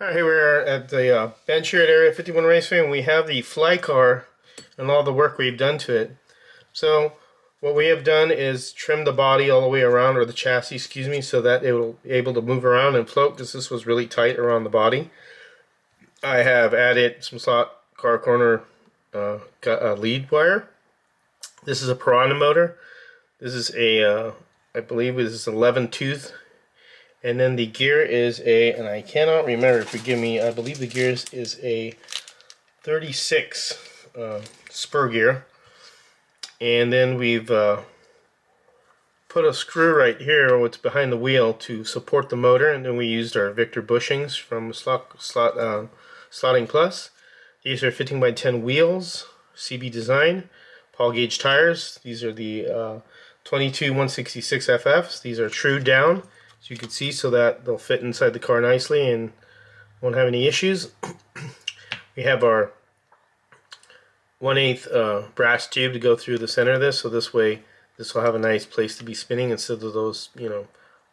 Alright, here we are at the bench here at Area 51 Raceway, and we have the Fly car and all the work we've done to it. So what we have done is trim the body all the way around, or the chassis, excuse me, so that it will be able to move around and float, because this was really tight around the body. I have added some slot car corner lead wire. This is a Piranha motor. This is a, I believe this is 11 tooth. And then the gear is and I cannot remember, forgive me, I believe the gear is a 36 spur gear. And then we've put a screw right here, what's behind the wheel, to support the motor. And then we used our Victor bushings from Slotting Plus. These are 15x10 wheels, CB design, Paul gauge tires. These are the 22 166 FFs. These are true down, as you can see, so that they'll fit inside the car nicely and won't have any issues. We have our 1/8 brass tube to go through the center of this, so this way this will have a nice place to be spinning instead of those,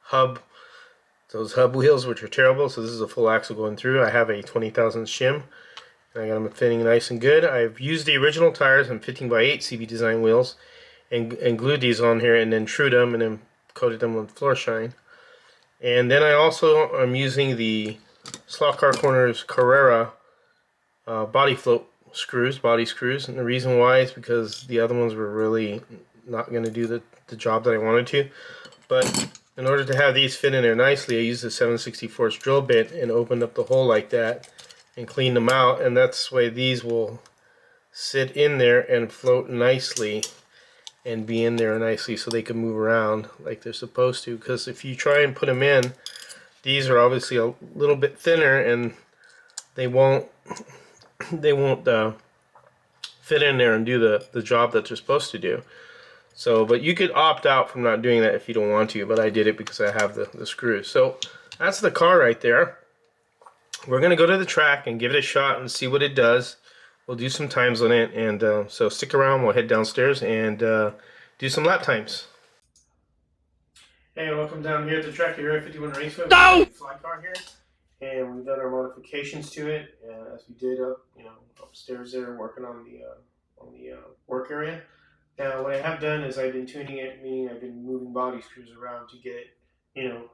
hub wheels, which are terrible. So this is a full axle going through. I have a 20,000 shim, and I got them fitting nice and good. I've used the original tires on 15x8 CB design wheels and glued these on here, and then trued them, and then coated them with floor shine. And then I also am using the Slot Car Corners Carrera body screws, and the reason why is because the other ones were really not going to do the job that I wanted to. But in order to have these fit in there nicely, I used a 7/64 drill bit and opened up the hole like that and cleaned them out, and that's the way these will sit in there and float nicely and be in there nicely, so they can move around like they're supposed to. Because if you try and put them in, these are obviously a little bit thinner, and they won't fit in there and do the job that they're supposed to do. So, but you could opt out from not doing that if you don't want to, but I did it because I have the screws. So that's the car right there. We're going to go to the track and give it a shot and see what it does. We'll do some times on it, and so stick around. We'll head downstairs and do some lap times. Hey, welcome down here at the track here at 51 Raceway. No! Fly car here, and we've done our modifications to it as we did upstairs there, working on the work area. Now, what I have done is I've been tuning it, meaning I've been moving body screws around to get it,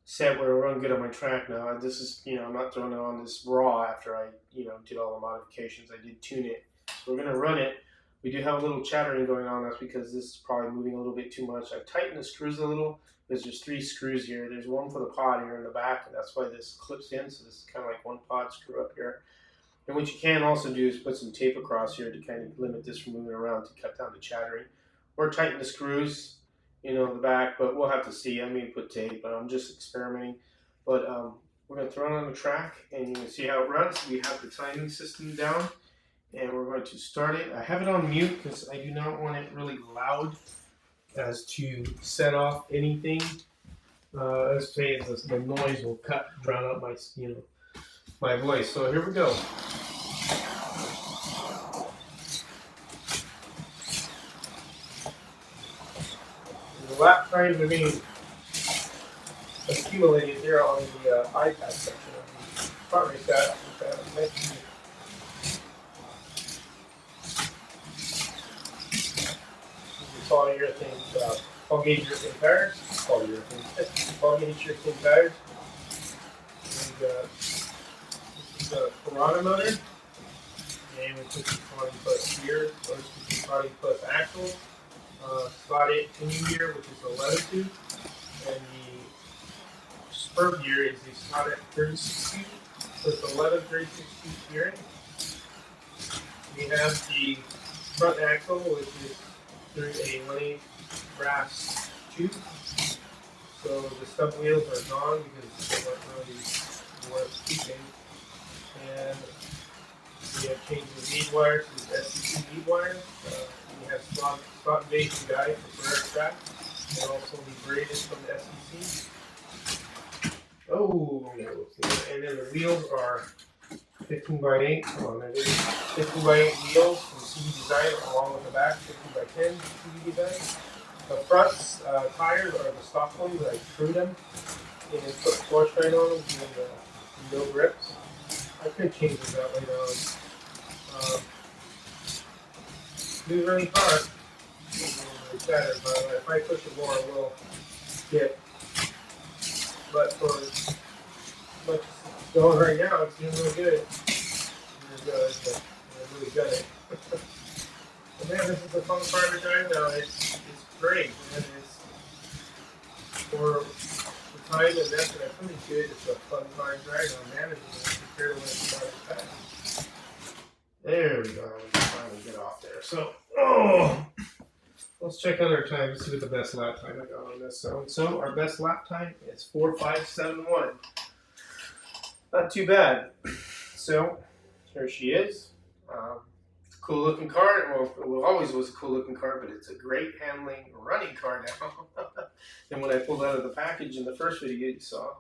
set where it'll run good on my track. Now, this is, I'm not throwing it on this raw after I, did all the modifications. I did tune it. So we're going to run it. We do have a little chattering going on. That's because this is probably moving a little bit too much. I've tightened the screws a little, because there's 3 screws here. There's one for the pod here in the back, and that's why this clips in. So this is kind of like one pod screw up here. And what you can also do is put some tape across here to kind of limit this from moving around, to cut down the chattering. Or tighten the screws, in the back, but we'll have to see. I may put tape, but I'm just experimenting. But we're going to throw it on the track, and you can see how it runs. We have the timing system down, and we're going to start it. I have it on mute because I do not want it really loud as to set off anything. Let's say the noise will drown out my, my voice. So here we go. The lap times are being accumulated here on the iPad section of the front race app, which I mentioned. Polyurethane, Paul gauge urethane tires, Paul gauge urethane tires. And this is a Piranha motor, and we put the 20+ gears, or 20+ axles. Slot 8 pinion gear, which is 11 tooth, and the spur gear is the slot at 36 tooth, so it's 11 36 tooth gearing. We have the front axle, which is through a 1/8 brass tube, so the stub wheels are gone because they weren't really worth keeping. And we have changed the lead wire to the SCC lead wire. We have slot base and guide for air track, and also the braided from the SCC. Oh, and then the wheels are 15x8. Come on, there it is. 15x8 wheels from CB Design, along with the back 15x10 CB Design. The front tires are the stock ones. I screwed them and put floor strain on them, giving the no grips. I could change it that way though. New running car is really better, but if I push it more, it will skip. But for much it's going right now, it's doing really good. Really good, but I really got it. But man, this is a fun car to drive now. It's great, and it's for the time and effort I put into it. It's a fun car to drive. I'm managing it compared to when it started back. There we go. We can finally get off there. So, let's check out our time. Let's see what the best lap time I got on this. So our best lap time is 4:5.71. Not too bad. So here she is. Cool looking car. Well, it always was a cool looking car, but it's a great handling running car now. than when I pulled out of the package in the first video you saw.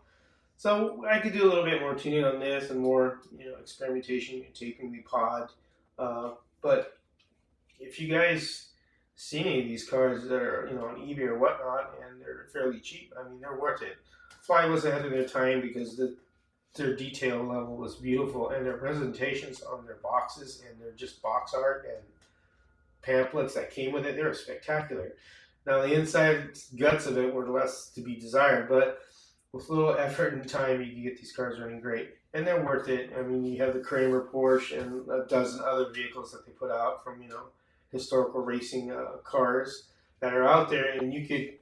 So I could do a little bit more tuning on this and more, experimentation, taking the pod. But if you guys see any of these cars that are, on eBay or whatnot, and they're fairly cheap, I mean, they're worth it. Fly was ahead of their time because their detail level was beautiful, and their presentations on their boxes and their just box art and pamphlets that came with it, they were spectacular. Now the inside guts of it were less to be desired, but with little effort and time, you can get these cars running great, and they're worth it. I mean, you have the Kramer Porsche and a dozen other vehicles that they put out from historical racing cars that are out there, and you could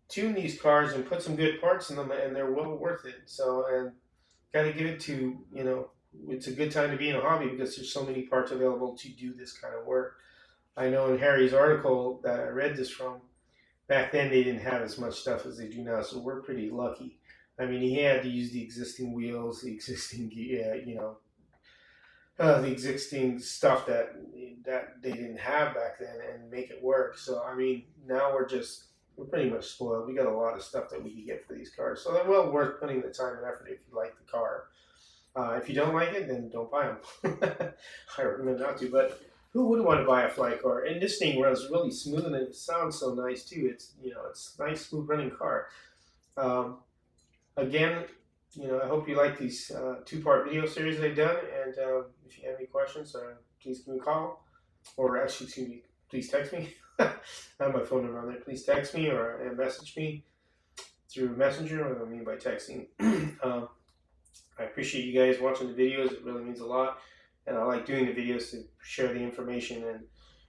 tune these cars and put some good parts in them, and they're well worth it. So, and got to give it to it's a good time to be in a hobby because there's so many parts available to do this kind of work. I know in Harry's article that I read this from, back then they didn't have as much stuff as they do now, so we're pretty lucky. I mean, he had to use the existing wheels, the existing, the existing stuff that they didn't have back then, and make it work. So I mean, now we're pretty much spoiled. We got a lot of stuff that we can get for these cars, so they're well worth putting the time and effort if you like the car. If you don't like it, then don't buy them. I recommend not to, but who would want to buy a Fly car? And this thing runs really smooth, and it sounds so nice too. It's it's a nice, smooth running car. Again, I hope you like these two-part video series they've done. And if you have any questions, please give me a call, or actually, excuse me, please text me. I have my phone number on there. Please text me or message me through Messenger, or what I mean by texting. I appreciate you guys watching the videos. It really means a lot. And I like doing the videos to share the information and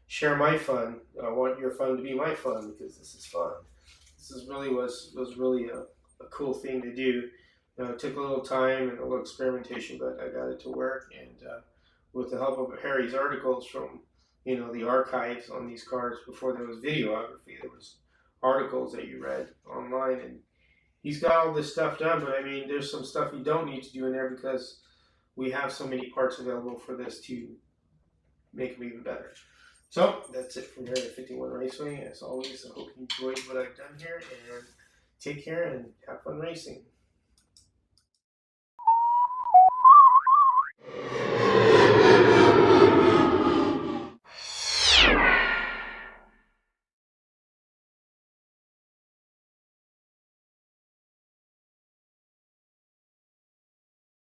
share my fun. I want your fun to be my fun because this is fun. This was really a cool thing to do. It took a little time and a little experimentation, but I got it to work. And with the help of Harry's articles from the archives on these cars before there was videography, there was articles that you read online, and he's got all this stuff done. But I mean, there's some stuff you don't need to do in there because we have so many parts available for this to make them even better. So that's it from here at 51 Raceway. As always, I hope you enjoyed what I've done here, and take care and have fun racing.